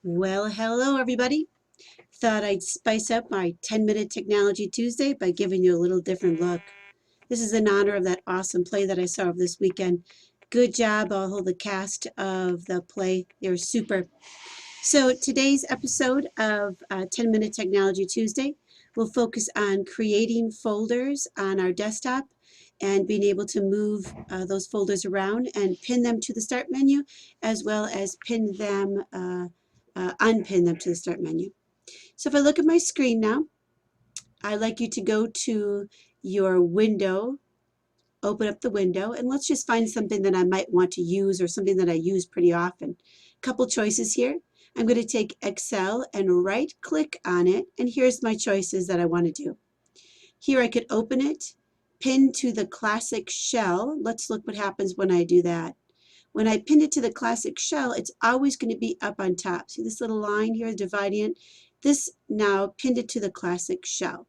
Well, hello everybody. Thought I'd spice up my 10-minute Technology Tuesday by giving you a little different look. This is in honor of that awesome play that I saw of this weekend. Good job, all the cast of the play. They were super. So today's episode of 10-minute Technology Tuesday will focus on creating folders on our desktop and being able to move those folders around and pin them to the start menu, as well as unpin them to the start menu. So if I look at my screen now, I'd like you to go to your window, open up the window, and let's just find something that I might want to use or something that I use pretty often. Couple choices here. I'm going to take Excel and right click on it, and here's my choices that I want to do. Here I could open it, pin to the classic shell. Let's look what happens when I do that. When I pin it to the classic shell, it's always going to be up on top. See this little line here dividing it? This now pinned it to the classic shell.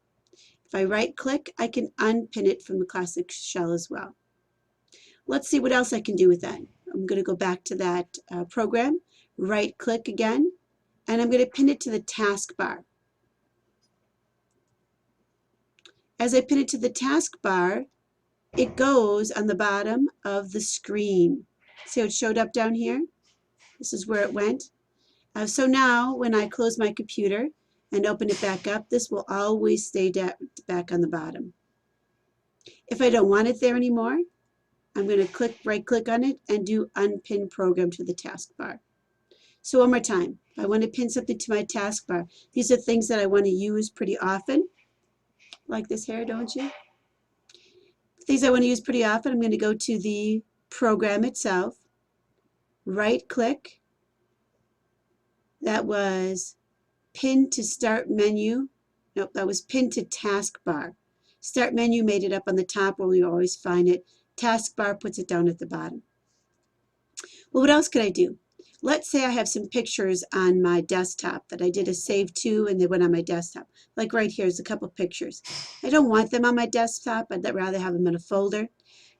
If I right click, I can unpin it from the classic shell as well. Let's see what else I can do with that. I'm going to go back to that program, right click again, and I'm going to pin it to the taskbar. As I pin it to the taskbar, it goes on the bottom of the screen. See how it showed up down here? This is where it went. So now when I close my computer and open it back up, this will always stay back on the bottom. If I don't want it there anymore, I'm going to right click on it and do unpin program to the taskbar. So one more time, if I want to pin something to my taskbar, these are things that I want to use pretty often. Like this here, don't you? Things I want to use pretty often, I'm going to go to the program itself, right click. That was pin to start menu. Nope, that was pin to taskbar. Start menu made it up on the top where we always find it. Taskbar puts it down at the bottom. Well, what else could I do? Let's say I have some pictures on my desktop that I did a save to and they went on my desktop. Like right here is a couple pictures. I don't want them on my desktop. I'd rather have them in a folder.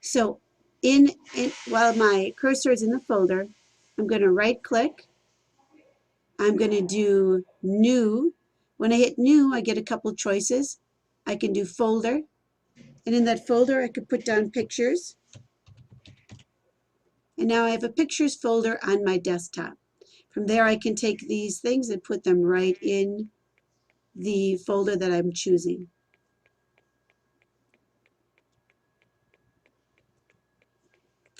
So while my cursor is in the folder, I'm going to right click. I'm going to do new. When I hit new, I get a couple choices. I can do folder, and in that folder I could put down pictures. And now I have a pictures folder on my desktop. From there I can take these things and put them right in the folder that I'm choosing.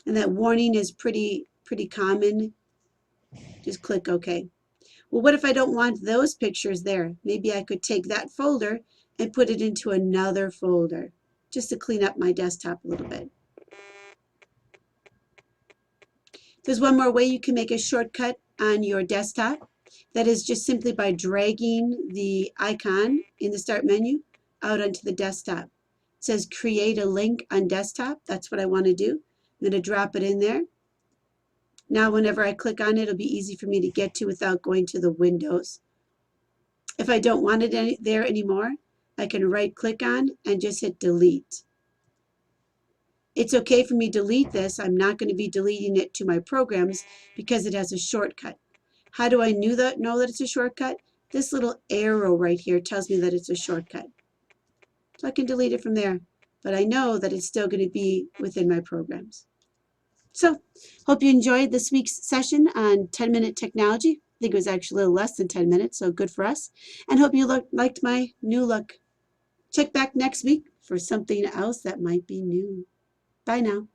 And that warning is pretty common. Just click OK. Well, what if I don't want those pictures there? Maybe I could take that folder and put it into another folder just to clean up my desktop a little bit. There's one more way you can make a shortcut on your desktop. That is just simply by dragging the icon in the start menu out onto the desktop. It says create a link on desktop. That's what I want to do. I'm going to drop it in there. Now whenever I click on it, it'll be easy for me to get to without going to the windows. If I don't want it there anymore, I can right click on and just hit delete. It's okay for me to delete this. I'm not going to be deleting it to my programs because it has a shortcut. How do I know that it's a shortcut? This little arrow right here tells me that it's a shortcut. So I can delete it from there, but I know that it's still going to be within my programs. So hope you enjoyed this week's session on 10-minute technology. I think it was actually a little less than 10 minutes, so good for us. And hope you liked my new look. Check back next week for something else that might be new. Bye now.